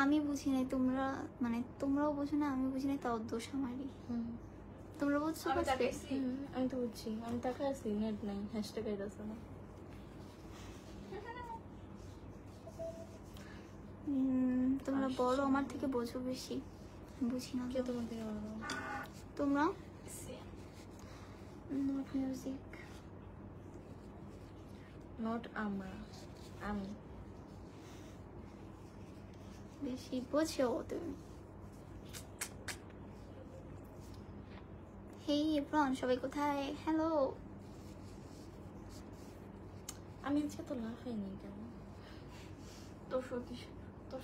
আমি বুঝি নাই, তোমরা মানে তোমরাও বুঝো না, আমি বুঝি নাই, তাও দোষ আমারই। তোমরা বুঝছো? আমি তো বুঝছি, আমি তাকাই আছি, নেট নাই, হ্যাশট্যাগ আইতাছে না। তোমরা বড়, আমার থেকে বোঝো বেশি, বুঝি না। কে তোমার থেকে বড়? তোমরা নট মিউজিক, নট আমরা, আমি বেশি বোঝো তুমি। হেই এভরিওয়ান, সবাই কোথায়? হ্যালো। আমি আজকে তো লাফাইনি কেন? তোর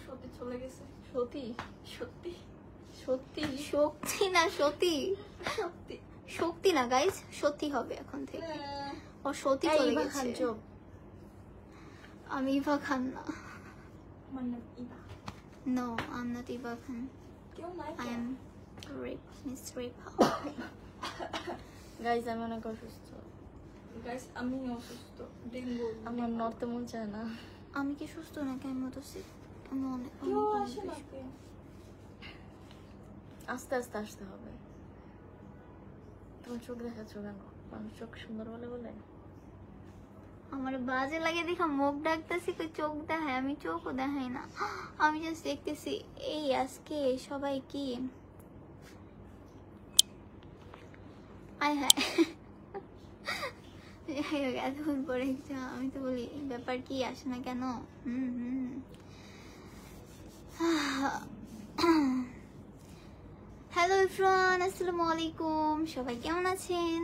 সত্যি চলে গেছে। সত্যি সত্যি সত্যি শক্তি না সতী, সত্যি শক্তি না গাইজ, সত্যি হবে এখন থেকে। ও সত্যি চলে গেছে। আমি ইভা খান না। আমার নাম Eva. No, I'm not Iva Khan. কেউ নাই। I am Miss Repa. Guys আমি অনেক অসুস্থ। গাইস আমি অসুস্থ, ডেঙ্গু। আমার নড়তে মন চায় না। আমি কি সুস্থ নাকি আমি তো সিক? আমি অনেক কেউ আসে না কে? আস্তে আস্তে আসতে হবে। তোমার চোখ দেখাচ্ছ কেন? মানুষ চোখ সুন্দর বলে বলে? আমার বাজে লাগে দেখা মুখ ডাকতেছি, কই চোখ দেখায়? আমি চোখও দেখাই না, আমি জাস্ট দেখতেছি। এই আজকে সবাই কি আয় হ্যাঁ এতক্ষণ পরে আমি তো বলি ব্যাপার কি, আসে না কেন? হ্যালো এভরিওয়ান, আসসালামু আলাইকুম, সবাই কেমন আছেন?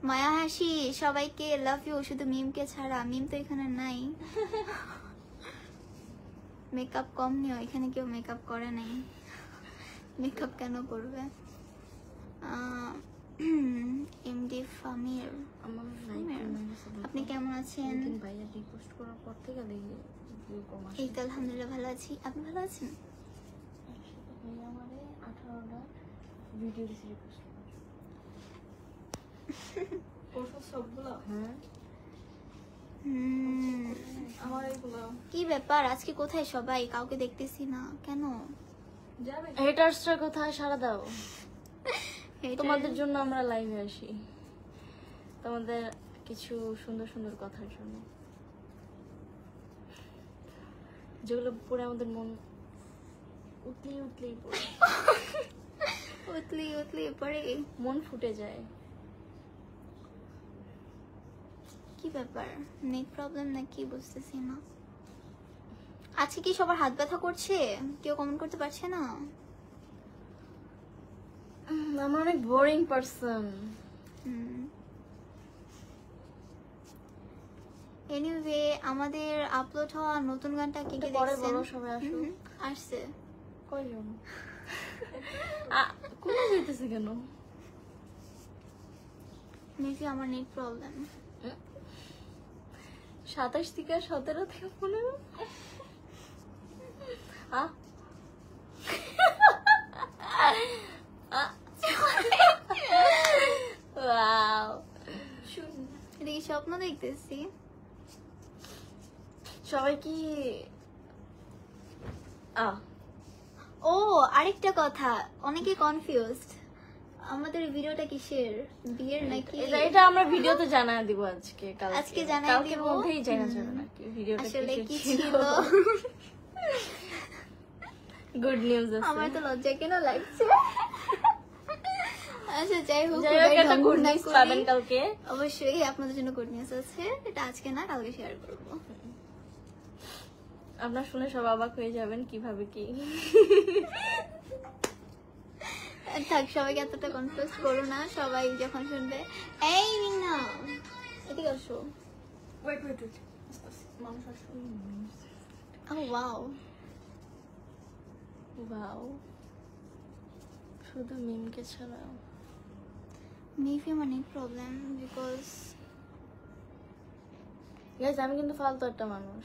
মায়া হাসি সবাইকে লাভ ইউ, শুধু মিমকে ছাড়া। মিম তো এখানে নাই। মেকআপ কম নিও, এখানে কেউ মেকআপ করে নাই। মেকআপ কেন করবে? এমডি ফামির, আপনি কেমন আছেন? ভাইয়া রিকোয়েস্ট করার পর থেকে দেখি ভিউ কম আসে। এই তো আলহামদুলিল্লাহ ভালো আছি, আপনি ভালো আছেন? ভাইয়া আমারে 18টা ভিডিও রিকোয়েস্ট করছো সবগুলো? হ্যাঁ আমার এইগুলো কি ব্যাপার আজকে কোথায় সবাই? কাউকে দেখতেছি না কেন? যাবে। হেটার্সরা কোথায়? সারা দাও। Haters- তোমাদের জন্য আমরা লাইভে আসি, তোমাদের কিছু সুন্দর সুন্দর কথার জন্য, যেগুলো পড়ে আমাদের মন উতলি উতলি পড়ে, উতলি উতলি পড়ে মন ফুটে যায়। কি ব্যাপার, নেট প্রবলেম নাকি বুঝতেছি না। আজকে কি সবার হাত ব্যথা করছে? কেউ কমেন্ট করতে পারছে না? আমরা অনেক বোরিং পারসন। এনিওয়ে আমাদের আপলোড হওয়া নতুন গানটা কে কে পরে দেখছেন? বলো, সবাই আসুক। আসছে কয়জন? কোন যেতেছে কেন? মেবি আমার নেট প্রবলেম। 27 থেকে 17 থেকে 15। এটা কি স্বপ্ন দেখতেছি? সবাই কি ও আরেকটা কথা, অনেকে কনফিউজড, আমাদের এই ভিডিওটা কিসের, বিয়ের নাকি? এটা আমরা ভিডিওতে জানায় দিব আজকে, আজকে জানাই কালকের দিব। মধ্যেই জানা যাবে নাকি ভিডিওটা আসলে কি ছিল। ছিল? গুড নিউজ আছে। আমার তো লজ্জা কেন লাগছে। আচ্ছা যাই হোক, একটা গুড নিউজ পাবেন কালকে। অবশ্যই আপনাদের জন্য গুড নিউজ আছে, এটা আজকে না কালকে শেয়ার করব। আপনারা শুনে সব অবাক হয়ে যাবেন কিভাবে কি। থাক, সবাইকে এতটা কনফিউজ করো না, সবাই যখন শুনবে। এই না এদিকে আসো। ওয়েট মানুষ আসো। ও ওয়াও ওয়াও, শুধু মিমকে ছাড়া। মেবি আমার নেট প্রবলেম, বিকজ গাইস আমি কিন্তু ফালতু একটা মানুষ।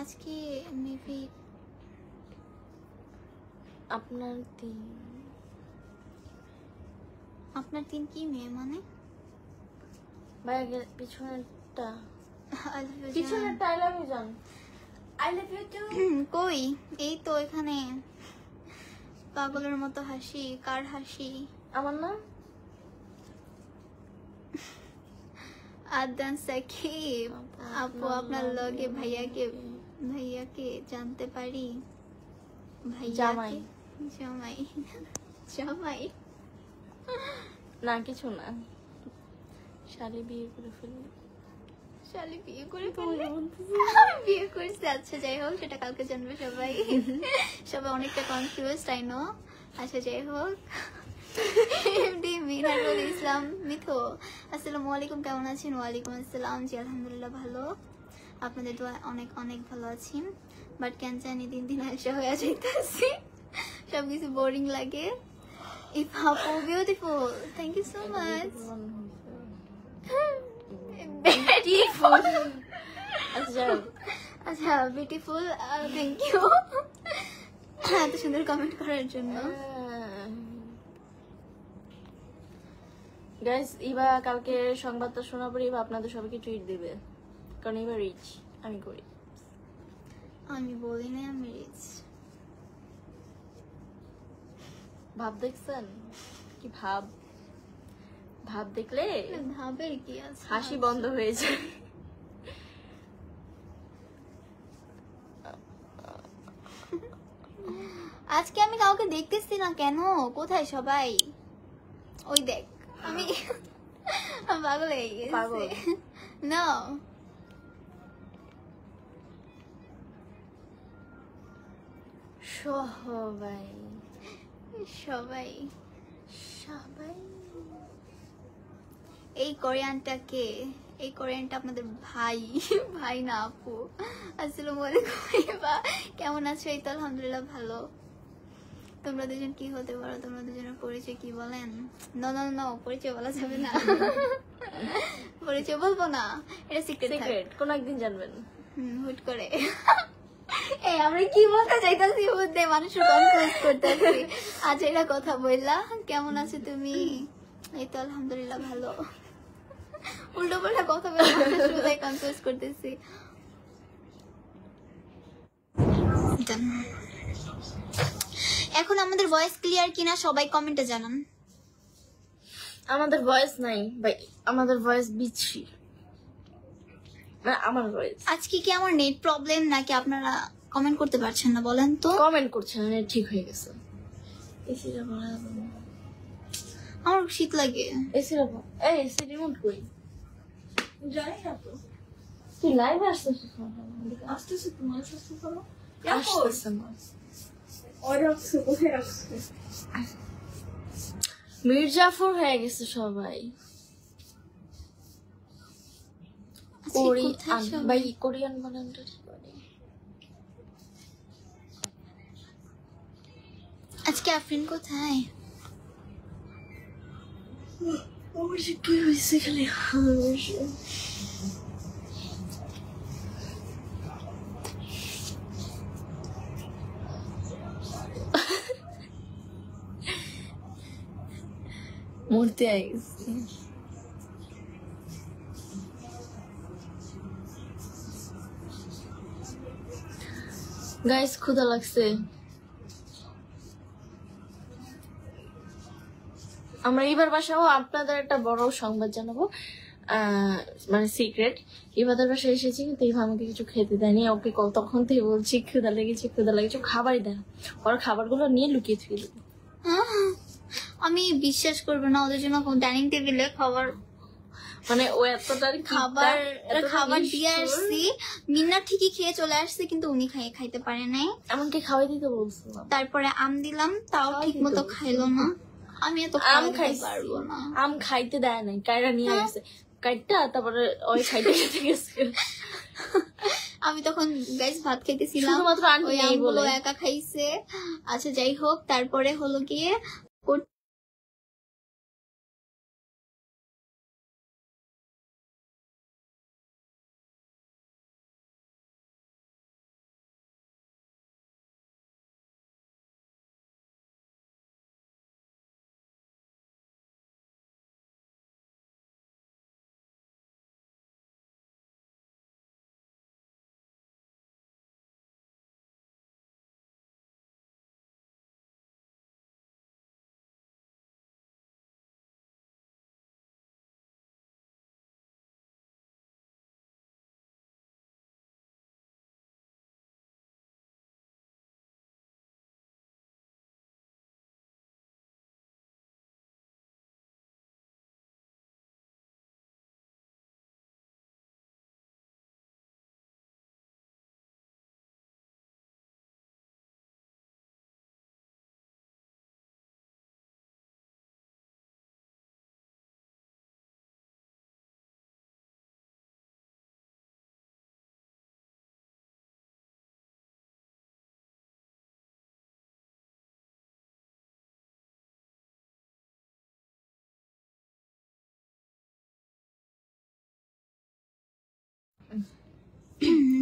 আজকে মেবি আপনার দিন আপনার 3 কি মেয়ে মানে? ভাই আগে পিছনেরটা I love you, জান। পিছনেরটা আই লাভ ইউ জান। I love you too. কই? এই তো এখানে পাগলের মতো হাসি। কার হাসি? আমার না আদান সাকিব আপু, আপনার লগে ভাইয়াকে জানতে পারি? জামাই। জামাই জামাই না কিছু না, শালি বিয়ে করে ফেললি। শালি বিয়ে করে ফেললে? বিয়ে করছে, আচ্ছা যাই হোক, সেটা কালকে জানবে সবাই। সবাই অনেকটা কনফিউজড, আই নো। আচ্ছা যাই হোক, এমডি মিনারুল ইসলাম মিথু, আসসালামু আলাইকুম, কেমন আছেন? ওয়ালাইকুম আসসালাম, জি আলহামদুলিল্লাহ ভালো, আপনাদের দোয়া অনেক অনেক ভালো আছি। বাট কেন জানি দিন দিন আলসা হয়ে যাইতেছি, সবকিছু বোরিং লাগে। ইফ আপু beautiful, thank you so much. Beautiful, আচ্ছা বিউটিফুল, থ্যাংক ইউ এত সুন্দর কমেন্ট করার জন্য। গাইস, ইবা কালকে সংবাদটা শোনার পরে ইবা আপনাদের সবাইকে ট্রিট দিবে, কারণ ইবা রিচ, আমি করি। আমি বলি না আমি রিচ। ভাব দেখছেন কি? ভাব দেখলে ভাবের কি আছে, হাসি বন্ধ হয়ে যায়। আজকে আমি কাউকে দেখতেছি না কেন? কোথায় সবাই? ওই দেখ, আমি পাগল হয়ে পাগল। গেছি না। সবাই সবাই সবাই এই কোরিয়ানটা কে? এই কোরিয়ানটা আপনাদের ভাই, ভাই না আপু। আসসালামু আলাইকুম, ইবা কেমন আছো? এই তো আলহামদুলিল্লাহ ভালো। তোমরা দুজন কি হতে পারো? তোমরা দুজনের পরিচয় কি বলেন? না না না, পরিচয় বলা যাবে না। পরিচয় বলবো না, এটা সিক্রেট। কোন একদিন জানবেন। হুট করে এই আমরা কি বলতে চাইতাছি, বুঝতে মানুষের কনফিউজ করতেছি। আচ্ছা এটা কথা বললা, কেমন আছো তুমি? এই তো আলহামদুলিল্লাহ ভালো। উল্টো পাল্টা কথা বলে মানুষের কনফিউজ করতেছি। এখন আমাদের ভয়েস ক্লিয়ার কিনা সবাই কমেন্টে জানান। আমাদের ভয়েস নাই ভাই, আমাদের ভয়েস বিচ্ছি না, আমার ভয়েস। আজকে কি আমার নেট প্রবলেম নাকি আপনারা কমেন্ট করতে পারছেন না বলেন তো? কমেন্ট করছেন না, ঠিক হয়ে গেছে। এসিটা বলা যাবে না, আমার শীত লাগে। এসিটা এই এসি রিমোট কই? জানি না তো, তুই লাইভে আসছিস? আসতেছে তোমার সুস্থ করো। আসতেছে না। ওই রাখছে, কোথায় রাখছে? মির্জাফর হয়ে গেছে সবাই। কোরিয়ান ভাই, কোরিয়ান বানানটা ঠিক করে। আজকে আফরিন কোথায়? আমার যে কি হয়েছে খালি মূর্তি আই গেছে। গাইস ক্ষুধা লাগছে, আমরা এবার বাসাও আপনাদের একটা বড় সংবাদ জানাবো, মানে সিক্রেট। এবারের বাসায় এসেছি কিন্তু ইভা আমাকে কিছু খেতে দেয়নি। ওকে তখন থেকে বলছি ক্ষুধা লেগেছে, ক্ষুধা লেগেছে, খাবারই দেয় না। ওর খাবারগুলো নিয়ে লুকিয়ে থুয়ে দেবো। আমি বিশ্বাস করবো না, ওদের জন্য ডাইনিং টেবিলে খাবার, মানে ও এতটা খাবার দিয়ে আসছি। মিন্না ঠিকই খেয়ে চলে আসছে, কিন্তু উনি খাইতে পারে নাই। এমনকি খাওয়াই দিতে বলছিলাম। তারপরে আম দিলাম, তাও ঠিক মতো খাইলো না। আমি এত আম খাইতে পারবো না, আম খাইতে দেয় নাই, কাইরা নিয়ে গেছে কাইটা, তারপরে ওই খাইতে খেতে গেছে। আমি তখন গাইস ভাত খাইতেছিলাম, শুধুমাত্র আন্টি ওই নেই আমগুলো বলে। একা খাইছে। আচ্ছা যাই হোক, তারপরে হলো গিয়ে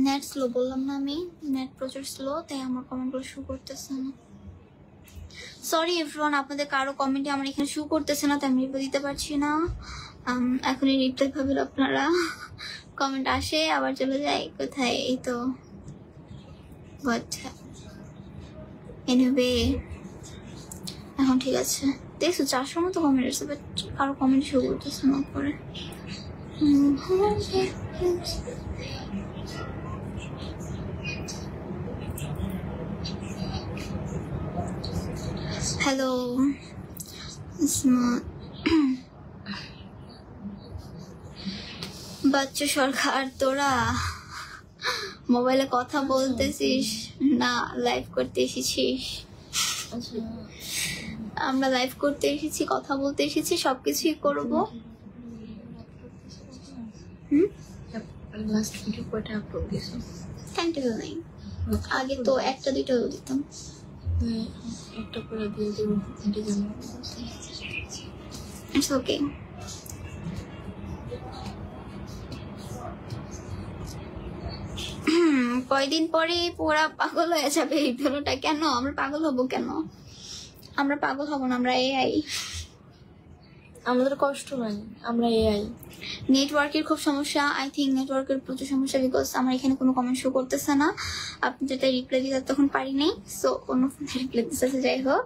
নেট স্লো বললাম না আমি, নেট প্রচুর স্লো, তাই আমার কমেন্টগুলো শো করতেছে না। সরি এভরিওয়ান, আপনাদের কারো কমেন্টে আমার এখানে শো করতেছে না, তাই আমি রিপ্লাই দিতে পারছি না। এখনই রিপ্লাই পাবেন আপনারা। কমেন্ট আসে আবার চলে যায় কোথায়, এই তো। বাট এনিওয়ে এখন ঠিক আছে। দেখছো 400 মতো কমেন্ট আছে, বাট কারো কমেন্ট শো করতেছে না করে। হ্যালো বাচ্চা সরকার, তোরা মোবাইলে কথা বলতেছিস না লাইভ করতে এসেছিস? আচ্ছা, আমরা লাইভ করতে এসেছি, কথা বলতে এসেছি, সবকিছুই করবো। লাস্ট ভিডিও কয়টা আপলোড দিয়েছো? কন্টিনিউ নাই, আগে তো একটা দুইটা দিতাম। একটা করে দিয়ে দেবো, ডিজাইন। It's okay. কয়দিন পরে পুরা পাগল হয়ে যাবে এই ভিডিওটা। কেন আমরা পাগল হব? কেন আমরা পাগল হব না? আমরা এআই, আমাদের কষ্ট নাই, আমরা এআই। নেটওয়ার্কের খুব সমস্যা, আই থিঙ্ক নেটওয়ার্কের প্রচুর সমস্যা, বিকজ আমার এখানে কোনো কমেন্ট শো করতেছে না। আপনি যেটা রিপ্লাই দিতে তখন পারি নাই, সো অন্য ফোনে রিপ্লাই দিতেছে। যাই হোক,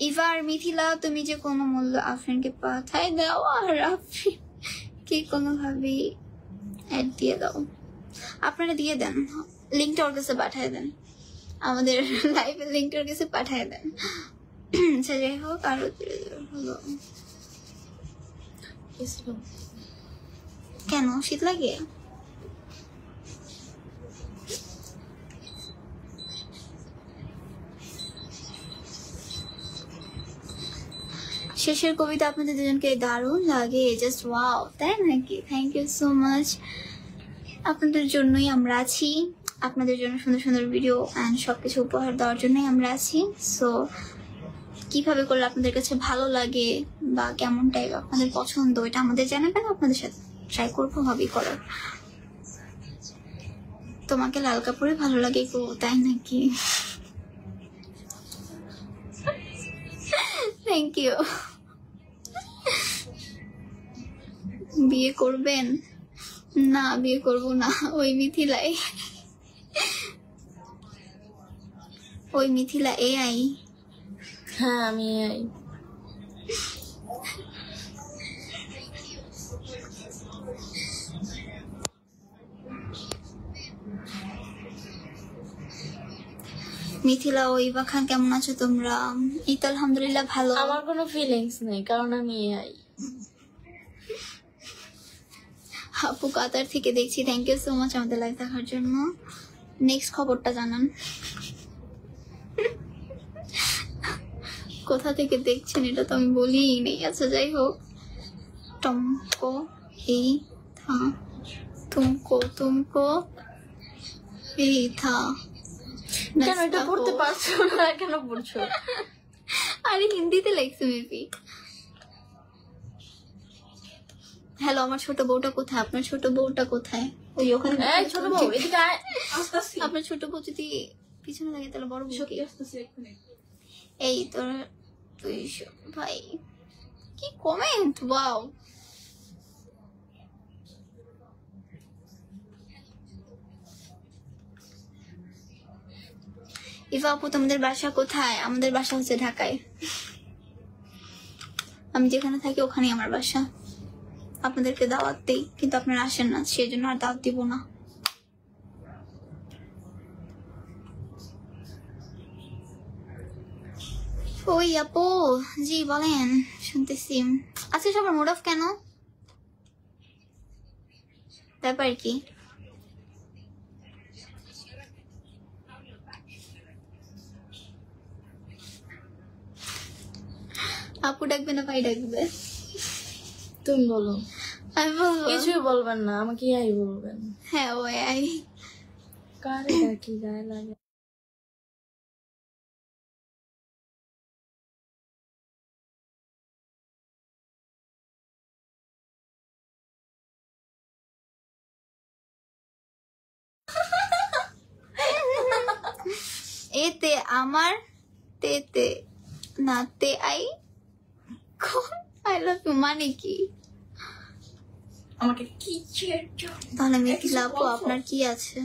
ইভার মিথিলা, তুমি যে কোনো মূল্য আফরিনকে পাঠাই দাও, আর আফরিনকে কোনোভাবেই অ্যাড দিয়ে দাও। আপনারা দিয়ে দেন, লিঙ্কটা ওর কাছে পাঠিয়ে দেন, আমাদের লাইভের লিঙ্কটা ওর কাছে পাঠিয়ে দেন। যাই হোক, আরো হলো কেন শীত লাগে? শেষের কবিতা আপনাদের দুজনকে দারুণ লাগে, জাস্ট ওয়াও, তাই নাকি? Thank you so much. আপনাদের জন্যই আমরা আছি, আপনাদের জন্য সুন্দর সুন্দর ভিডিও অ্যান্ড সবকিছু উপহার দেওয়ার জন্যই আমরা আছি। সো কিভাবে করলে আপনাদের কাছে ভালো লাগে বা কেমন টাইপ আপনাদের পছন্দ, এটা আমাদের জানাবেন, আপনাদের সাথে ট্রাই করবো হবি করার। তোমাকে লাল কাপড়ে ভালো লাগে গো, তাই নাকি? Thank you. বিয়ে করবেন? না, বিয়ে করব না। ওই মিথিলাই, ওই মিথিলা এআই। হ্যাঁ, আমি এআই। মিথিলা ও ইভা খান, কেমন আছো তোমরা? এই তো আলহামদুলিল্লাহ ভালো। আমার কোনো ফিলিংস নেই, কারণ আমি এআই। আপু কাতার থেকে দেখছি, থ্যাংক ইউ সো মাচ আমাদের লাইভ দেখার জন্য। নেক্সট খবরটা জানান, কোথা থেকে দেখছেন এটা তো আমি বলিই নেই। আচ্ছা যাই হোক, টমকো এই থা, তুমকো এই থা। কেন এটা পড়তে পারছো না? কেন পড়ছো? আরে হিন্দিতে লেখছে মেবি। হ্যালো, আমার ছোট বউটা কোথায়? আপনার ছোট বউটা কোথায়? ওই ওখানে। এই ছোট বউ, এদিকে আয়। আসতেছি। আপনার ছোট বউ যদি পিছনে লাগে তাহলে বড় বউ সত্যি কি? আসতেছি এক্ষুনি। এই তোর তুই ভাই কি কমেন্ট, ওয়াও। ইভা আপু তোমাদের বাসা কোথায়? আমাদের বাসা হচ্ছে ঢাকায়। আমি যেখানে থাকি ওখানেই আমার বাসা। আপনাদেরকে দাওয়াত দেই, কিন্তু আপনারা আসেন না, সেই জন্য আর দাওয়াত দিব না। ওই আপু, জি বলেন, শুনতেছি। আচ্ছা সবার মুড অফ কেন? ব্যাপার কি? আপু ডাকবে না ভাই ডাকবে? তুমি বলো। আমি বলবো? কিছুই বলবেন না, আমাকে এআই বলবেন। হ্যাঁ ও আই। কারে ডাকি গায়ে লাগে। এতে আমার তেতে না তে আই লাভ ইউ মানে কি? আমাকে কি তাহলে মিথিলা আপু আপনার কি আছে?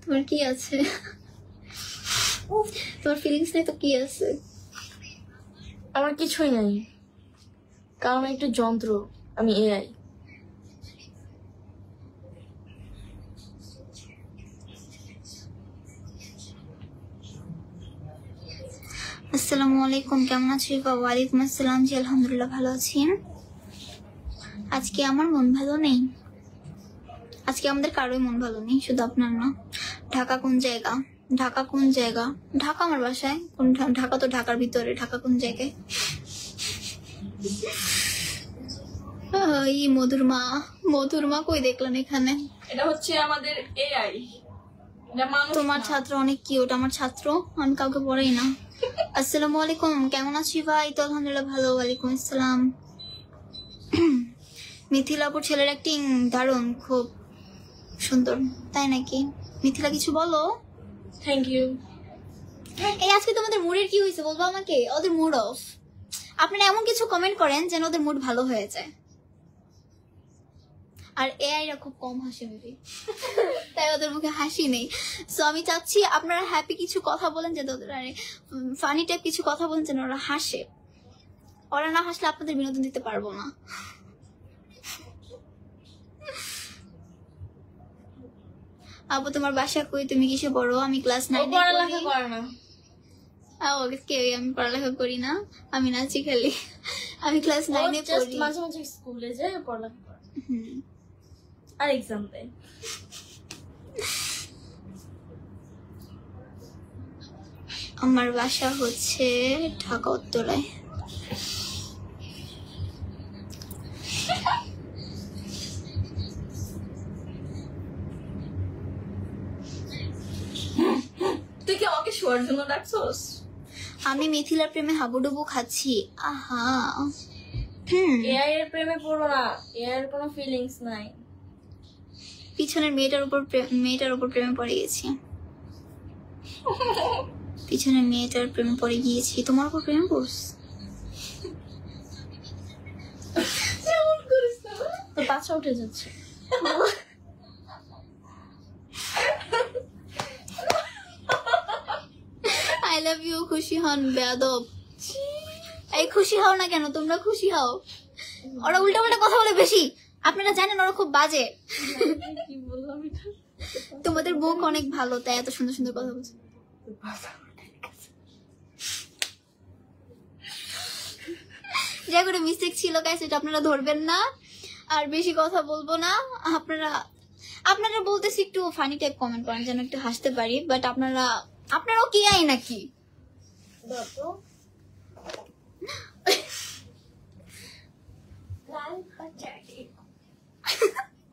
তোমার কি আছে? তোমার ফিলিংস নেই তো কি আছে? আমার কিছুই নাই, কারণ আমি একটা যন্ত্র, আমি এআই। আসসালামু আলাইকুম, কেমন আছো? ওয়ালাইকুম আসসালাম। জি আলহামদুলিল্লাহ ভালো আছি। আজকে আমার মন ভালো নেই, আজকে আমাদের কারোই মন ভালো নেই, শুধু আপনার না। ঢাকা কোন জায়গা? ঢাকা কোন জায়গা? ঢাকা আমার বাসায়। কোন ঢাকা? তো ঢাকার ভিতরে। ঢাকা কোন জায়গায়? এই মধুর মা কই দেখলেন এখানে? এটা হচ্ছে আমাদের এআই, এটা মানুষ তোমার না। ছাত্র অনেক কিউট। আমার ছাত্র, আমি কাউকে পড়াই না। আসসালামু আলাইকুম, কেমন আছি ভাই? তো আলহামদুলিল্লাহ ভালো। ওয়ালাইকুম আসসালাম। মিথিলাপুর ছেলের অ্যাক্টিং দারুণ, খুব সুন্দর। তাই নাকি? মিথিলা কিছু বলো। Thank you. এই আজকে তোমাদের মুডের কি হয়েছে বলবো আমাকে? ওদের মুড অফ। আপনারা এমন কিছু কমেন্ট করেন যেন ওদের মুড ভালো হয়ে যায়। আর এআইরা খুব কম হাসে মেবি, তাই ওদের মুখে হাসি নেই। সো আমি চাচ্ছি আপনারা হ্যাপি কিছু কথা বলেন, যাতে ওদের ফানি টাইপ কিছু কথা বলেন যেন ওরা হাসে। ওরা না হাসলে আপনাদের বিনোদন দিতে পারবো না। আপু তোমার বাসা কই? তুমি কিসে পড়ো? আমি ক্লাস ও 9 পড়ালেখা করে না। আমি পড়ালেখা করি না, আমি নাচি খালি। আমি ক্লাস 9 জাস্ট পড়ি। মাঝে মাঝে স্কুলে যায় পড়ালেখা করে আর এক্সাম দেয়। আমার বাসা হচ্ছে ঢাকা উত্তরায়। তুই কি আমাকে শোয়ার জন্য ডাকছস? আমি মিথিলার প্রেমে হাবুডুবু খাচ্ছি। আহা। এআই এর প্রেমে পড়ো না, এআই এর কোনো ফিলিংস নাই। পিছনের মেয়েটার উপর প্রেমে পড়ে গেছি। পিছনের মেয়েটার প্রেমে পড়ে গিয়েছি। তোমার উপর প্রেমে পড়ছ? তো বাচ্চা উঠে যাচ্ছে। I love you. খুশি হন বেয়াদব। এই খুশি হও না কেন? তোমরা খুশি হও। ওরা উল্টা পাল্টা কথা বলে বেশি। আপনারা জানেন ওরা খুব বাজে। কি বললাম এটা? তোমাদের বুক অনেক ভালো, তাই এত সুন্দর সুন্দর কথা বলছে। যা করে মিস্টেক ছিল গাইস, এটা আপনারা ধরবেন না। আর বেশি কথা বলবো না। আপনারা বলতেছি একটু ফানি টাইপ কমেন্ট করেন যেন একটু হাসতে পারি, বাট আপনারাও কি আই নাকি?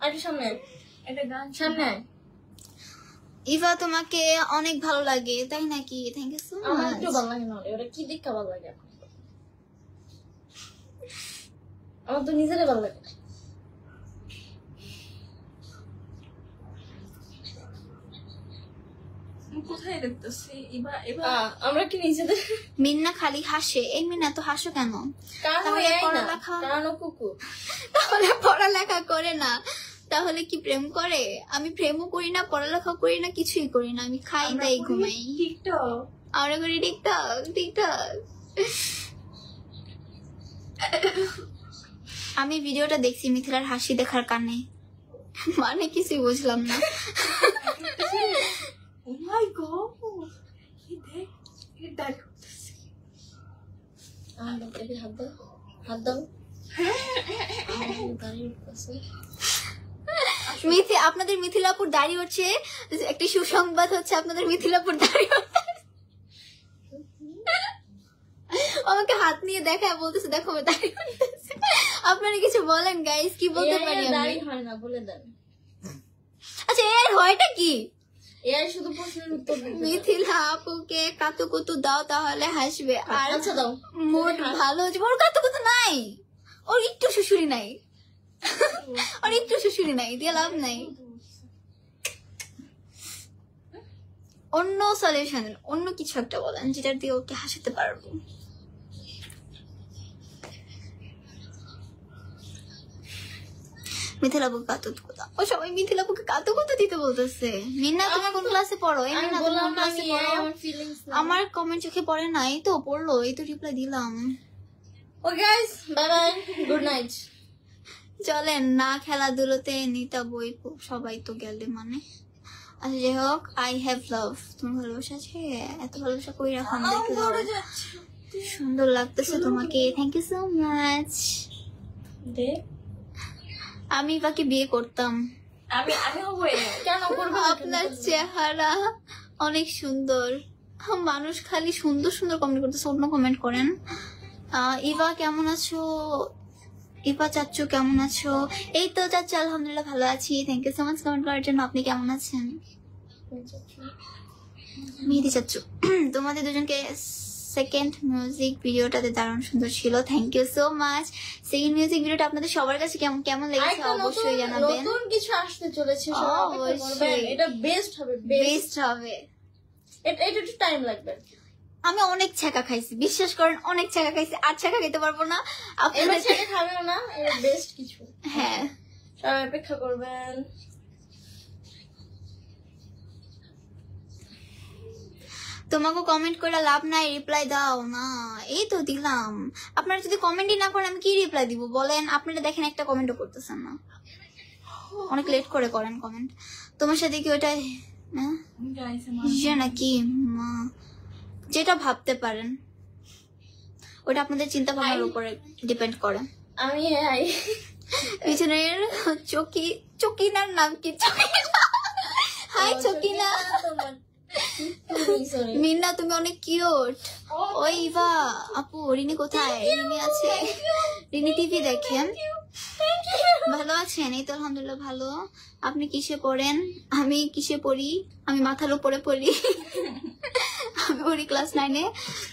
আর সামনে, এটা গান সামনে ইভা তোমাকে অনেক ভালো লাগে, তাই নাকি? থ্যাংক ইউ সো আমার মাচ। একটু ভালো লাগে না। ওটা কি দেখতে ভালো লাগে? আমার তো নিজেরই ভালো লাগে। কোথায় দেখতেছি? এবার আমরা কি নিজেদের? মিন্না খালি হাসে। এই মিন্না তো হাসো কেন? তাহলে পড়ালেখা করে না, তাহলে কি প্রেম করে? আমি প্রেমও করি না, পড়ালেখা করি না, কিছুই করি না। আমি খাই দাই ঘুমাই। টিকটক আমরা করি টিকটক। আমি ভিডিওটা দেখছি মিথিলার হাসি দেখার কারণে, মানে কিছুই বুঝলাম না। ও মাই গড, কি দেখ, কি ডাক করতেছে। হাত দাও। দাঁড়িয়ে উঠতেছে। আপনাদের মিথিলাপুর দাড়ি উঠছে। একটি সুসংবাদ হচ্ছে, আপনাদের মিথিলাপুর দাড়ি আমাকে হাত নিয়ে দেখায় বলতেছে দেখো দাড়ি উঠতেছে। আপনারা কিছু বলেন গাইস, কি বলতে পারি আমি? দাঁড়িয়ে হয় না বলে দেন। আচ্ছা এর হয়টা কি? এআই শুধু প্রশ্নের উত্তর দিতে পারে। মিথিলা আপুকে কাতুকুতু দাও, তাহলে হাসবে। আর আচ্ছা দাও। মোট ভালো হচ্ছে। ওর কাতুকুতু নাই, ওর একটু শ্বশুরি নাই, ওর একটু শ্বশুরি নাই, দিয়ে লাভ নাই। অন্য সলিউশন, অন্য কিছু একটা বলেন যেটা দিয়ে ওকে হাসাতে পারবো। মিথিলাপুকে কাতুত কথা, ও সবাই মিথিলাপুকে কাতু কথা দিতে বলতেছে। মিন্না তুমি কোন ক্লাসে পড়ো? এই মিন্না তুমি কোন ক্লাসে পড়ো? আমার কমেন্ট চোখে পড়ে না, এই তো পড়লো, এই তো রিপ্লাই দিলাম। ও guys bye bye, good night. চলেন না খেলাধুলোতে নিতা বই সবাই তো গেলে মানে। আচ্ছা যাই হোক, আই হ্যাভ লাভ, তোমার ভালোবাসা আছে? এত ভালোবাসা কই রাখো দেখে দাও, সুন্দর লাগতেছে তোমাকে, থ্যাংক ইউ সো মাচ। আমি বাকি বিয়ে করতাম। আমি হবো কেন করবো? আপনার চেহারা অনেক সুন্দর। মানুষ খালি সুন্দর সুন্দর কমেন্ট করতেছে, অন্য কমেন্ট করেন। ইভা কেমন আছো? ইভা চাচ্চু কেমন আছো? এই তো চাচ্চু আলহামদুলিল্লাহ ভালো আছি, thank you so much comment করার জন্য। আপনি কেমন আছেন? মেহেদি চাচ্চু, তোমাদের দুজনকে সেকেন্ড মিউজিক ভিডিওটাতে দারুণ সুন্দর ছিল, thank you so much. Second music ভিডিওটা আপনাদের সবার কাছে কেমন কেমন লেগেছে অবশ্যই জানাবেন। নতুন কিছু আসতে চলেছে, অবশ্যই এটা বেস্ট হবে, বেস্ট হবে। এটা একটু টাইম লাগবে। আমি অনেক ছ্যাঁকা খাইছি, বিশ্বাস করেন, অনেক ছ্যাঁকা খাইছি, আর ছ্যাঁকা খেতে পারবো না। এবার ছেড়ে খাবেও না, এটা বেস্ট কিছু। হ্যাঁ, সবাই অপেক্ষা করবেন। তোমাকে কমেন্ট করে লাভ নাই, রিপ্লাই দাও না। এই তো দিলাম, আপনারা যদি কমেন্টই না করেন আমি কি রিপ্লাই দিব বলেন? আপনারা দেখেন একটা কমেন্টও করতেছেন না, অনেক লেট করে করেন কমেন্ট। তোমার সাথে কি ওটা নাকি মা, যেটা ভাবতে পারেন ওটা আপনাদের চিন্তা ভাবনার উপরে ডিপেন্ড করে। আমি পিছনের চকিনার নাম কি? হাই চকিনা। মিন্না তুমি অনেক কিউট। ওই ইভা আপু, রিনি কোথায়? রিনি আছে, রিনি টিভি দেখেন। ভালো আছেন? এই তো আলহামদুলিল্লাহ ভালো। আপনি কিসে পড়েন? আমি কিসে পড়ি? আমি মাথার উপরে পড়ি, আমি পড়ি ক্লাস 9-এ।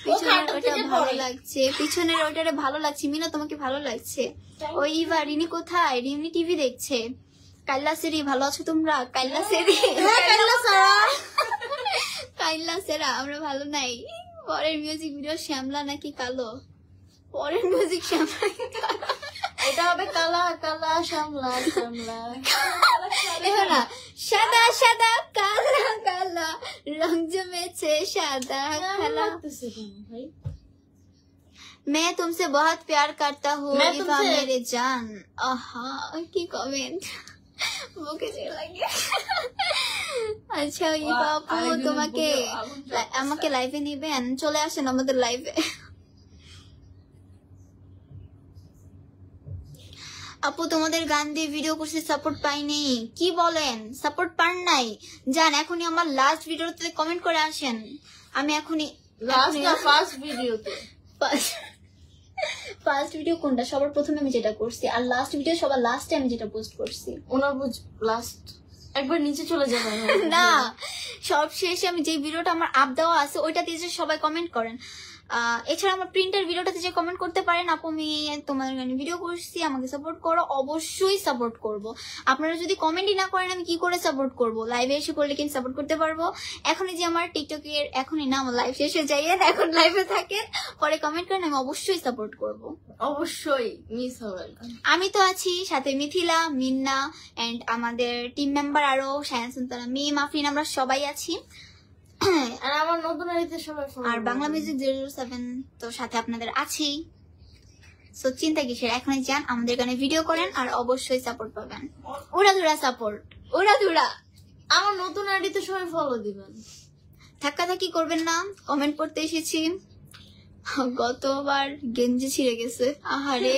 পিছনের ওটা ভালো লাগছে, পিছনের ওটা ভালো লাগছে। মিনা তোমাকে ভালো লাগছে? ওই ইভা, রিনি কোথায়? রিনি টিভি দেখছে। কাইলা সেরি, ভালো আছো তোমরা? কাইলা সেরি, কাইলা সেরা, আমরা ভালো নাই। পরের মিউজিক ভিডিও শ্যামলা নাকি কালো? পরের মিউজিক শ্যামলা কালো, এটা হবে কালা কালা শ্যামলা শ্যামলা। দেখো না, সাদা সাদা কালা কালা রং জমেছে সাদা কালা। ভাই मैं तुमसे बहुत प्यार करता हूँ इवा तुमसे... मेरे जान। आहा की कमेंट বুকে লাগে। আচ্ছা ইভা আপু, তোমাকে আমাকে লাইভে নিবেন? চলে আসেন আমাদের লাইভে। আপু তোমাদের গান দিয়ে ভিডিও করতে সাপোর্ট পাইনি, কি বলেন? সাপোর্ট পান নাই? যান এখনই আমার লাস্ট ভিডিওতে কমেন্ট করে আসেন। আমি এখনই ফার্স্ট ভিডিওতে, ফার্স্ট ভিডিও কোনটা? সবার প্রথমে আমি যেটা করছি, আর লাস্ট ভিডিও সবার লাস্টে আমি যেটা পোস্ট করছি। ওনার লাস্ট একবার নিচে চলে যাবে না, সব শেষে আমি যে ভিডিওটা আমার আপ দেওয়া আছে ওইটাতে যে সবাই কমেন্ট করেন। এছাড়া আমার প্রিন্টের ভিডিওটাতে যে কমেন্ট করতে পারেন, আপু আমি তোমার ভিডিও করছি, আমাকে সাপোর্ট করো। অবশ্যই সাপোর্ট করব। আপনারা যদি কমেন্টই না করেন আমি কি করে সাপোর্ট করব? লাইভে এসে করলে কিন্তু সাপোর্ট করতে পারবো। এখনই যে আমার টিকটকের, এখনই না আমার লাইভ শেষে যাইয়েন, এখন লাইভে থাকেন, পরে কমেন্ট করেন, আমি অবশ্যই সাপোর্ট করব। অবশ্যই মিস হবে। আমি তো আছি সাথে, মিথিলা, মিন্না এন্ড আমাদের টিম মেম্বার আরো শায়ান সুলতানা, মিম, আফরিন, আমরা সবাই আছি। আর আমার নতুন আইডিতে সবাই, আর বাংলা মিউজিক 007 তো সাথে আপনাদের আছেই। সো চিন্তা কিসের, এখনই যান আমাদের গানে ভিডিও করেন, আর অবশ্যই সাপোর্ট পাবেন। উড়াধুরা সাপোর্ট, উড়াধুরা। আমার নতুন আইডিতে সবাই ফলো দিবেন। ধাক্কাধাক্কি করবেন না, কমেন্ট পড়তে এসেছি। গতবার গেঞ্জি ছিঁড়ে গেছে, আহারে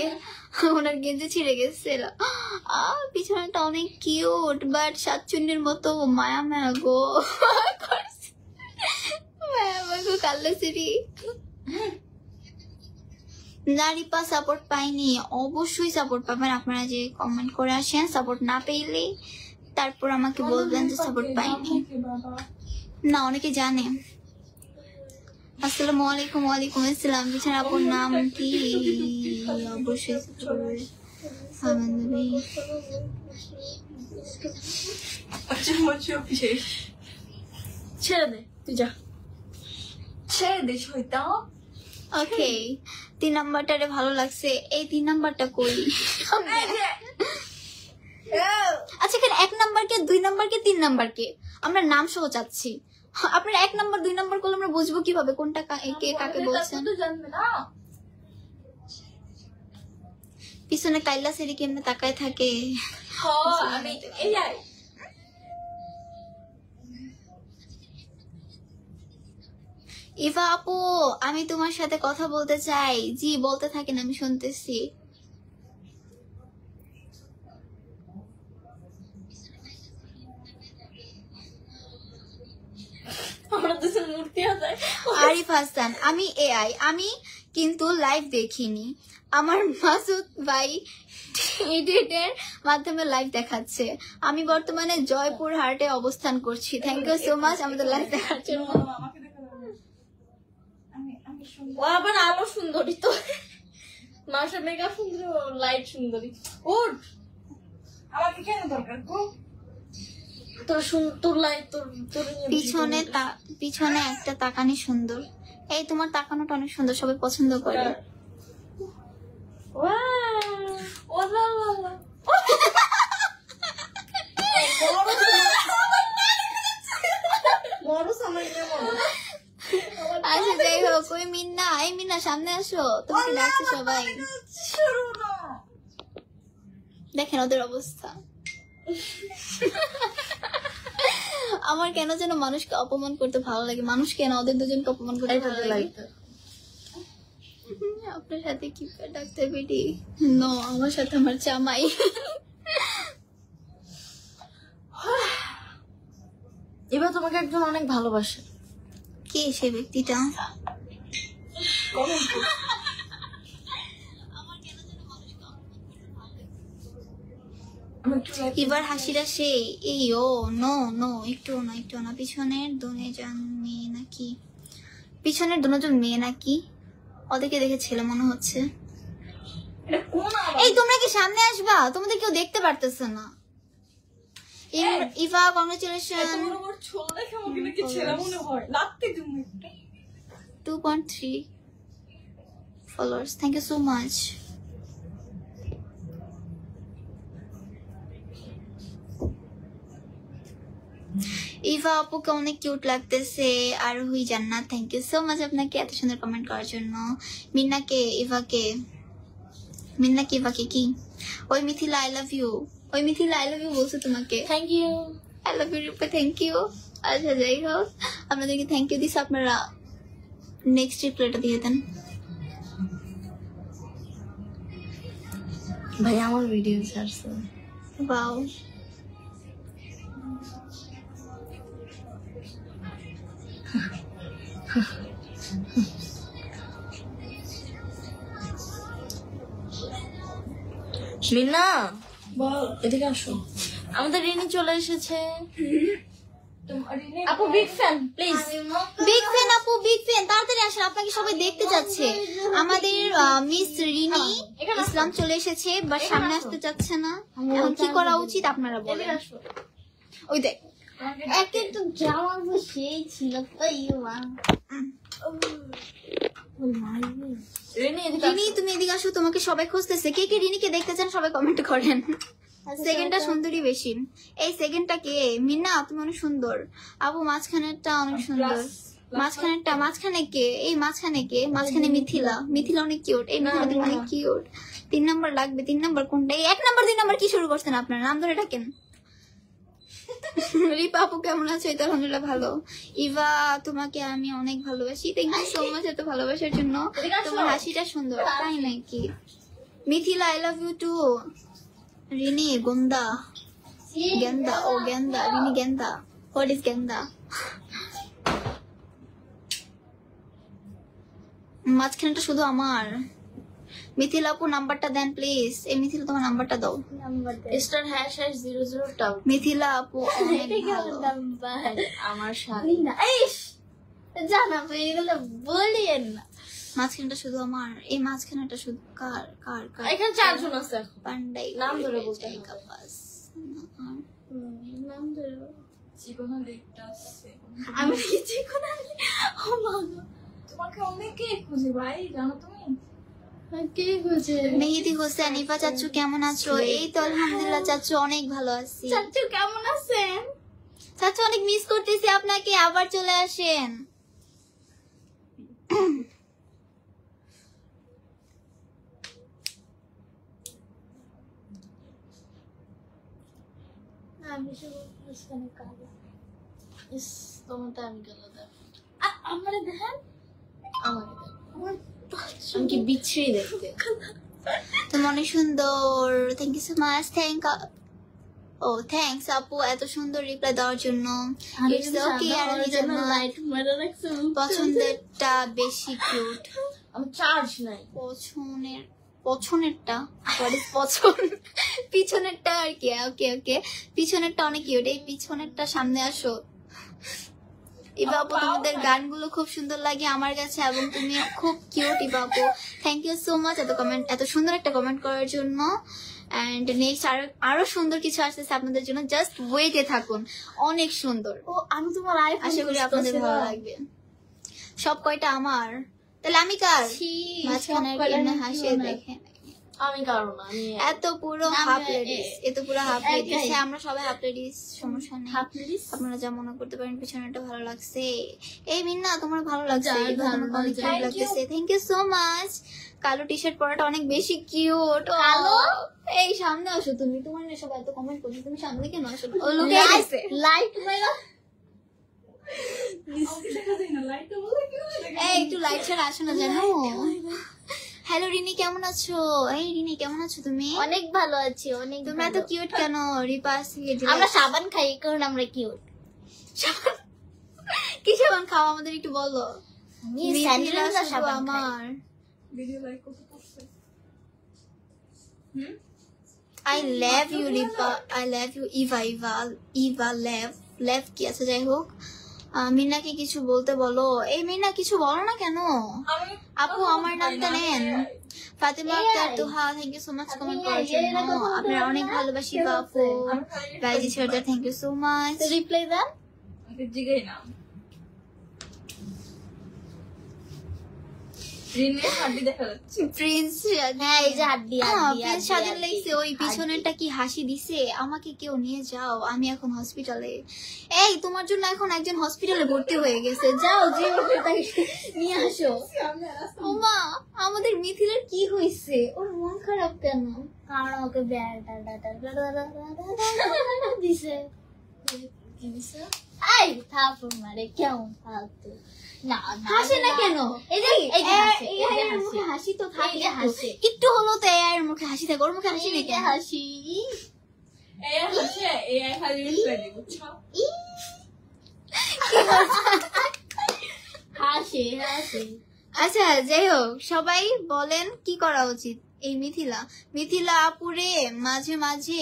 ওনার গেঞ্জি ছিঁড়ে গেছে। পিছনটা অনেক কিউট, বাট সাতচুন্নির মতো মায়া মায়া গো নারীপা সাপোর্ট পাইনি, অবশ্যই সাপোর্ট পাবেন। আপনারা যে কমেন্ট করে আসেন, সাপোর্ট না পেলে তারপর আমাকে বলবেন যে সাপোর্ট পাইনি। না, অনেকে জানে। আসসালামু আলাইকুম। ওয়ালাইকুম আসসালাম। বিছানা আপুর নাম কি? অবশ্যই ছেড়ে দে। তুই যা। ছেড়ে দে শয়তান। ওকে 3 নাম্বারটারে ভালো লাগছে, এই 3 নাম্বারটা কই? আচ্ছা এখানে 1 নাম্বারকে 2 নাম্বারকে 3 নাম্বারকে আমরা নাম সহ চাচ্ছি। আপনার 1 নাম্বার 2 নাম্বার করলে আমরা বুঝবো কিভাবে কোনটা কে কাকে বলছেন? জানবে না। পিছনে কাইলা সেরি কেমনে তাকায় থাকে। আমি এই আই ইভা আপু আমি তোমার সাথে কথা বলতে চাই। জি বলতে থাকেন, আমি শুনতেছি। আমরা দেশের মূর্তি আছে। আরিফ হাসান আমি এআই, আমি কিন্তু লাইভ দেখিনি। আমার মাসুদ ভাই এডিটের মাধ্যমে লাইভ দেখাচ্ছে। আমি বর্তমানে জয়পুর হাটে অবস্থান করছি। থ্যাংক ইউ সো মাচ আমাদের লাইভ দেখার জন্য। আমাকে দেখা যাবে। আমি শুনবো। ও আবার আলো সুন্দরী তো। মাসা মেগা সুন্দর, লাইট সুন্দরী। উঠ। আমাকে কেন দরকার গো? তোর লাইট তোর তোর পিছনে একটা তাকানি সুন্দর। এই তোমার তাকানোটা অনেক সুন্দর, সবাই পছন্দ করে। ও লা লা লা। বড় সময় নিয়ে বড়। আচ্ছা যাই হোক, ওই মিন্না, এই মিন্না সামনে আসো, তোমাকে ডাকছে সবাই। শুরু না। দেখেন ওদের অবস্থা। আমার কেন যেন মানুষকে অপমান করতে ভালো লাগে। মানুষ কেন ওদের দুজনকে অপমান করতে ভালো লাগে? আপনার সাথে কি ডাক্তার বেটি? নো, আমার সাথে আমার জামাই। এবার তোমাকে একজন অনেক ভালোবাসে। কে সে ব্যক্তিটা? এবার হাসিরা সে এই ও নো নো একটু না পিছনের দুজন মেয়ে নাকি? পিছনের দুজন মেয়ে নাকি? ওদেরকে দেখে ছেলে মনে হচ্ছে। এই তোমরা কি সামনে আসবা? তোমাদের কেউ দেখতে পারতেছে না। ইভা কংগ্রেচুলেশন। তোমার ছোট দেখে আমাকে নাকি ছেলে মনে হয়। লাগতে তুমি 2.3 followers. Thank you so much. Eva আপুকে অনেক কিউট লাগতেছে। আর হুই জান্নাত, থ্যাংক ইউ সো মাচ আপনাকে এত সুন্দর কমেন্ট করার জন্য। মিন্নাকে ইভাকে কি? ওই মিথিলা আই লাভ ইউ। ওই মিথিলা আই লাভ ইউ বলছো তোমাকে। Thank you. I love you রূপে, থ্যাংক ইউ। আচ্ছা যাই হোক, আপনাদেরকে থ্যাংক ইউ দিস। আপনারা নেক্সট রিপ্লাইটা দিয়ে দেন। ভাই আমার ভিডিও ছাড়ছে। ওয়াও, মিনা বল। এদিকে আসো। আমাদের রিনি চলে এসেছে। তোমার আপু big fan please. Big fan আপু, বিগ ফ্যান, তাড়াতাড়ি আসেন, আপনাকে সবাই দেখতে যাচ্ছে। আমাদের মিস রিনি ইসলাম চলে এসেছে, বাট সামনে আসতে চাচ্ছে না। এখন কি করা উচিত আপনারা বলেন? ওই দেখ এক একটু জামা তো সেই ছিল রিনি, তুমি এদিকে আসো, তোমাকে সবাই খুঁজতেছে। কে কে রিনিকে দেখতে চান সবাই কমেন্ট করেন। সেকেন্ডটা সুন্দরী বেশি। এই সেকেন্ডটা কে? মিন্না তুমি অনেক সুন্দর। আপু মাঝখানেরটা অনেক সুন্দর। মাঝখানে কে? এই মাঝখানে কে? মাঝখানে মিথিলা অনেক কিউট। এই মিথিলা অনেক কিউট। 3 নাম্বার লাগবে। 3 নাম্বার কোনটা? এই 1 নাম্বার 2 নাম্বার কি শুরু করছেন আপনার? নাম ধরে ডাকেন। রিপা আপু কেমন আছো? এই তো আলহামদুলিল্লাহ ভালো। ইভা তোমাকে আমি অনেক ভালোবাসি। থ্যাংক ইউ সো মাচ এত ভালোবাসার জন্য। তোমার হাসিটা সুন্দর, তাই নাকি? Mithila I love you too. Rini গেন্দা। ও গেন্দা, রিনি গেন্দা। হোয়াট ইজ গেন্দা? মাঝখানটা শুধু আমার। মিথিলা আপু নাম্বারটা দেন প্লিজ। এই মিথিলা তোমার নাম্বারটা দাও। স্টার #00 টাও। মিথিলা আপু অনেক ভালো। আমার সাথে না ইস জানা এগুলো বলিয়েন না। মাঝখানটা শুধু আমার। এই মাঝখানটা শুধু কার? এখানে 4 জন আছে। পান্ডাই নাম ধরে বলতে কাপাস। নাম ধরে চিকনা লেকটা আছে। আমি কিছু করে ও মা গো, তোমাকে অনেকে খুঁজে ভাই, জানো তুমি? কে খুঁজে? মেহেদি হোসেন, ইফা চাচু কেমন আছো? এই তো আলহামদুলিল্লাহ চাচু অনেক ভালো আছি। চাচু কেমন আছেন? চাচু অনেক মিস করতেছি আপনাকে, আবার চলে আসেন। আমি সব কালো। ইস, তোমারটা আমি কালো দেখ। আমারে দেখেন, আমাকে দেখ, আমি কি বিচ্ছিরি দেখতে? তুমি অনেক সুন্দর, thank you so much. Thanks আপু এত সুন্দর রিপ্লাই দেওয়ার জন্য। It's okay, আর কি জন্য লাইট মেরে রাখছে। পছন্দেরটা বেশি কিউট। আমি চার্জ নাই। পছনেরটা what is পছন? পিছনেরটা আর কি। ওকে ওকে, পিছনেরটা অনেক কিউট। এই পিছনেরটা সামনে আসো। ইবা আপু তোমাদের গানগুলো খুব সুন্দর লাগে আমার কাছে, এবং তুমি খুব কিউট ইবা আপু। থ্যাংক ইউ সো মাচ এত সুন্দর একটা কমেন্ট করার জন্য। এন্ড নেক্সট আরো সুন্দর কিছু আসতেছে আপনাদের জন্য, জাস্ট ওয়েটে থাকুন, অনেক সুন্দর। ও আমি তোমার আইফোন, আশা করি আপনাদের ভালো লাগবে। সব কয়টা আমার, তাহলে আমি কার? মাঝখানে হাসে দেখেন, আমি কারো না, আমি এত পুরো হাফ লেডিস, এত পুরো হাফ লেডিস। হ্যাঁ আমরা সবাই হাফ লেডিস, সমস্যা নেই। Half ladies. আপনারা যা মনে করতে পারেন। পিছনেটা ভালো লাগছে। এই মিন্না তোমার ভালো লাগছে, তোমাকে অনেক কিউট লাগতেছে। Thank you so much. কালো টি শার্ট পরাটা অনেক বেশি কিউট। কালো? এই সামনে আসো তুমি, তোমার না সবাই এত কমেন্ট করছে, তুমি সামনে কেন আসো? ও লুকে গেছে। লাইট মেরা। আমাকে দেখা যায় না, লাইটটা বলে কি হবে? এই একটু লাইট ছাড়া আসো না জানো। হ্যালো রিনি কেমন আছো? এই রিনি কেমন আছো তুমি? অনেক ভালো আছি, অনেক। তুমি এত কিউট কেন? রিপা আমরা সাবান খাই কারণ আমরা কিউট। কি সাবান খাও আমাদের একটু বলো। আমি স্যান্ডেলের সাবান খাই। আমার ভিডিও লাইক কত করছে? I love you Ripa, I love you Eva Lev কি আছে, যাই হোক। মিনাকে কিছু বলতে বলো। এই মিনা কিছু বলো না কেন? আপু আমার নামটা নেন। Fatima Akter Tuha, thank you so much comment করার জন্য। আপনারা অনেক ভালোবাসি আপু। Baiji Sardar, thank you so much. Reply দেন। আমাকে জিগাই না। রিনের হাড্ডি দেখা যাচ্ছে। প্রিন্স, হ্যাঁ এই যে হাড্ডি প্রিন্স স্বাধীন লাগছে। ওই পিছনেরটা কি হাসি দিছে, আমাকে কেউ নিয়ে যাও, আমি এখন হসপিটালে। এই তোমার জন্য এখন একজন হসপিটালে ভর্তি হয়ে গেছে, যাও যে নিয়ে আসো। ওমা আমাদের মিথিলার কি হয়েছে? ওর মন খারাপ কেন? কারণ ওকে দিছে। কি দিছে? এই থাপুর মারে কেমন ফালতু। না হাসে না কেন? এই যে হাসে, এই যে এর মুখে হাসি তো থাকে, এই যে হাসে। একটু হলো তো এর মুখে হাসি থাকে, ওর মুখে হাসি নেই কেন? হাসি। এই হাসে, এই খালি রিপ্লাই দিব, বুঝছো? হাসে হাসে। আচ্ছা যাই হোক, সবাই বলেন কি করা উচিত। এই মিথিলা আপুরে মাঝে মাঝে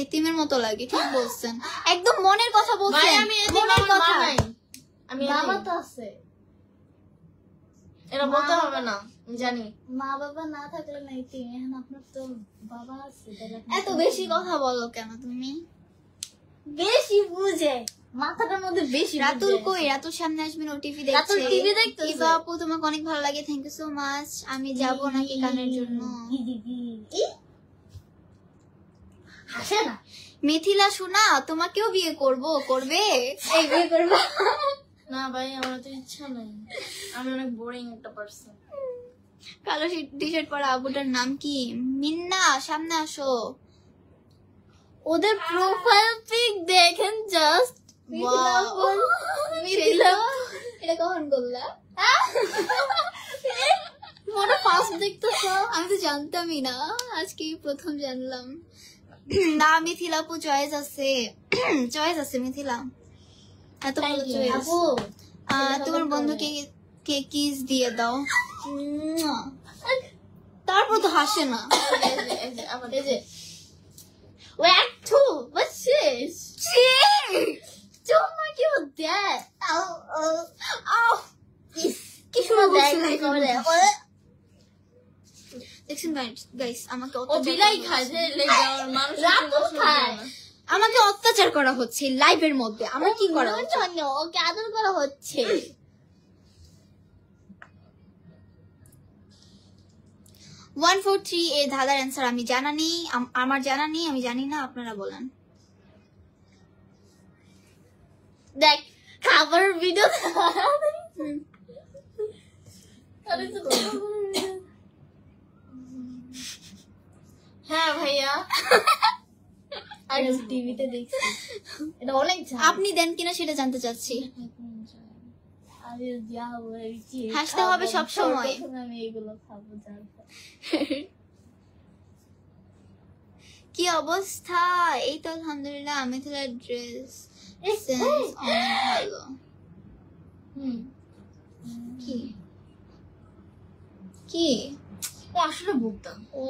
এতিমের মতো লাগে। ঠিক বলছেন, একদম মনের কথা বলছেন। আমি মনের কথা। আমি বাবা তো আছে, এটা বলতে হবে না, আমি জানি। মা বাবা না থাকলে না এতিম, এখন আপনার তো বাবা আছে। এত বেশি কথা বলো কেন তুমি? বেশি বুঝে, মাথাটার মধ্যে বেশি। রাতুল কই? রাতুল সামনে আসবেন, ও টিভি দেখছে। রাতুল টিভি দেখতেছে। ইভা আপু তোমাকে অনেক ভালো লাগে, থ্যাংক ইউ সো মাচ। আমি যাব নাকি গানের জন্য? হাসে না। মিথিলা শোনা, তোমাকেও বিয়ে করবে? এই বিয়ে করবো না ভাই, আমার তো ইচ্ছা নাই, আমি অনেক বোরিং একটা পারসন। কালো টি শার্ট পরা আবুটার নাম কি? মিন্না সামনে আসো। ওদের প্রোফাইল পিক দেখেন জাস্ট। মিথিলা এটা কখন করলা? মনে ফার্স্ট দেখতেছো? আমি তো জানতামই না, আজকেই প্রথম জানলাম। না মিথিলা আপু চয়েস আছে মিথিলা, এত ভালো চয়েস। আপু তোমার বন্ধুকে কে কিস দিয়ে দাও। তারপর তো হাসে না। এই যে Wait, two. What's this? Don't make you dead. কি শুরু করছে? দেখছেন গাইস, আমাকে অত ও বিলাই খায় যে লেগে যাওয়ার মানুষ রাতুল খায়। আমাকে অত্যাচার করা হচ্ছে লাইভের মধ্যে, আমার কি করা উচিত? ওকে আদর করা হচ্ছে। 143 এর ধাঁধার অ্যান্সার আমি জানা নেই, আমার জানা নেই, আমি জানি না, আপনারা বলেন। দেখ খাবার ভিডিও। হ্যাঁ ভাইয়া, আর টিভিতে দেখছি, এটা অনেক আপনি দেন কিনা সেটা জানতে চাচ্ছি। আমি যা বলছি হাসতে হবে সব সময়। আমি এগুলো খাবো জানতো। কি অবস্থা? এই তো আলহামদুলিল্লাহ। মিথিলার ড্রেস অনেক ভালো। কি কি আসলে বলতাম ও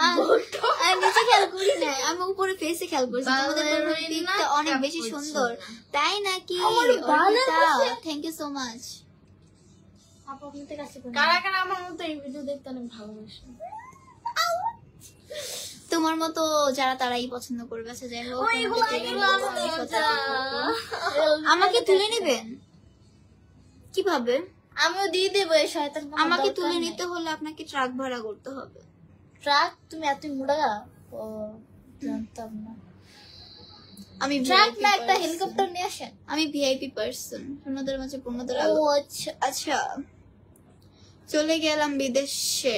আমি নিচে খেয়াল করি না, আমি উপরে ফেসে খেয়াল করছি। তোমাদের পিকটা অনেক বেশি সুন্দর, তাই নাকি? Thank you so much. কারা কারা আমার মতো এই ভিডিও দেখতে অনেক ভালোবাসে? তোমার মতো যারা তারাই পছন্দ করবে। আচ্ছা যাই হোক, আমাকে তুলে নেবেন কিভাবে? আমিও দিয়ে দেবো এই শয়তান। আমাকে তুলে নিতে হলে আপনাকে ট্রাক ভাড়া করতে হবে। ট্রাক? তুমি এত মোটা? ও জানতাম না। আমি ট্রাক না, একটা হেলিকপ্টার নিয়ে আসেন। আমি ভিআইপি পার্সন, শূন্যদের মাঝে পূর্ণতার ও আলো। আচ্ছা আচ্ছা, চলে গেলাম বিদেশে।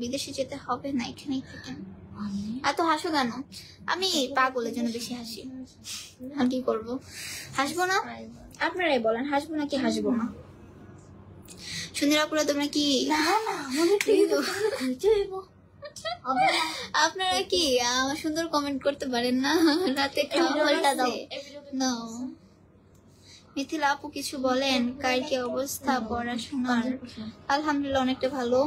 বিদেশে যেতে হবে না, এখানেই থাকেন। এত হাসো কেন? আমি পাগলের জন্য বেশি হাসি, আর কি করবো? হাসবো না? আপনারাই বলেন, হাসবো নাকি হাসবো না? সুন্দরাপুরা তোমরা কি আপনারা কি আমার সুন্দর কমেন্ট করতে পারেন না? রাতে খাওয়া দাও না। মিথিলা আপু কিছু বলেন, কার কি অবস্থা পড়াশোনার? আলহামদুলিল্লাহ অনেকটা ভালো।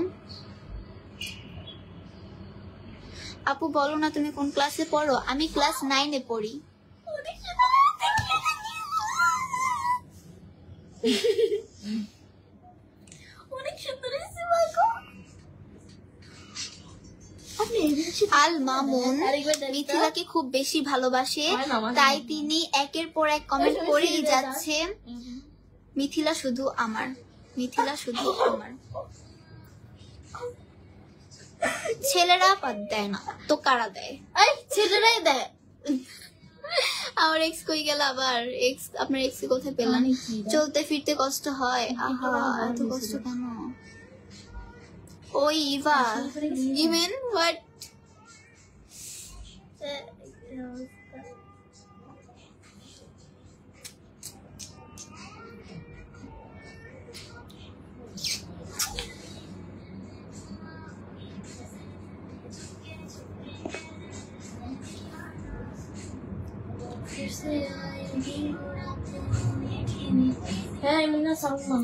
আপু বলো না তুমি কোন ক্লাসে পড়ো? আমি ক্লাস 9-এ পড়ি। আল মামুন মিথিলাকে খুব বেশি ভালোবাসে, তাই তিনি একের পর এক কমেন্ট করেই যাচ্ছে, মিথিলা শুধু আমার, মিথিলা শুধু আমার। ছেলেরা পাত দেয় না তো কারা দেয়? ছেলেরাই দেয়। আমার এক্স কই গেল আবার? এক্স, আপনার এক্স কোথায় পেলেন? চলতে ফিরতে কষ্ট হয়, আহা এত কষ্ট কেন? ওই ইভা, you mean what? হ্যাঁ Mina Salma.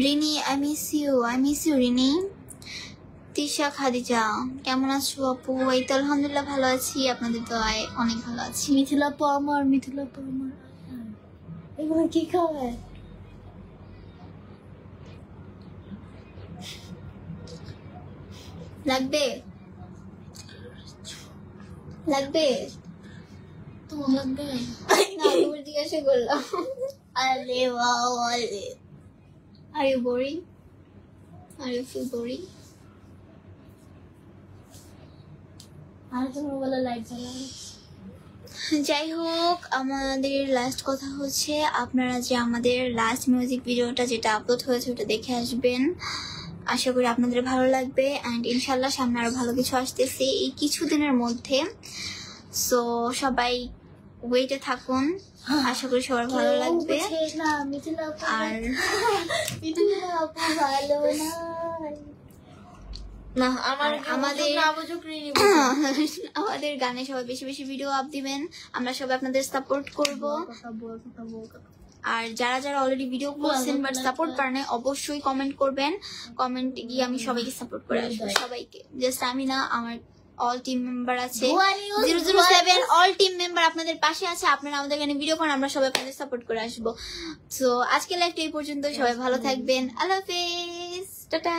Rini I miss you Rini. Tisha Khadija কেমন আছো আপু? এই তো আলহামদুলিল্লাহ ভালো আছি, আপনাদের দোয়ায় অনেক ভালো আছি। মিথিলা আপু আমার, মিথিলা আপু আমার। এগুলো কি খাওয়ায়? লাগবে লাগবে তোমার লাগবে না? তুমি জিজ্ঞাসা করলাম। আরে বাবা রে। Are you boring? Are you feel boring? আর তুমি বলে লাইট জ্বালাবে। যাই হোক, আমাদের লাস্ট কথা হচ্ছে, আপনারা যে আমাদের লাস্ট মিউজিক ভিডিওটা যেটা আপলোড হয়েছে ওটা দেখে আসবেন। আশা করি আপনাদের ভালো লাগবে, অ্যান্ড ইনশাল্লাহ সামনে আরো ভালো কিছু আসতেছে এই কিছুদিনের মধ্যে। সো সবাই ওয়েটে থাকুন, আশা করি সবার ভালো লাগবে। আর না আমাদের গানে সবাই বেশি বেশি ভিডিও আপ দিবেন, আমরা সবাই আপনাদের সাপোর্ট করব। আর যারা যারা অলরেডি ভিডিও করছেন বাট সাপোর্ট পারেন অবশ্যই কমেন্ট করবেন, কমেন্টে গিয়ে আমি সবাইকে সাপোর্ট করে আসবো। সবাইকে, জাস্ট আমি না, আমার অল টিম মেম্বার আছে 007 অল টিম মেম্বার আপনাদের পাশে আছে। আপনারা আমাদের এখানে ভিডিও করেন, আমরা সবাই আপনাদের সাপোর্ট করে আসবো। তো আজকে লাইভটা এই পর্যন্ত, সবাই ভালো থাকবেন, আল্লাহ হাফেজ, টাটা।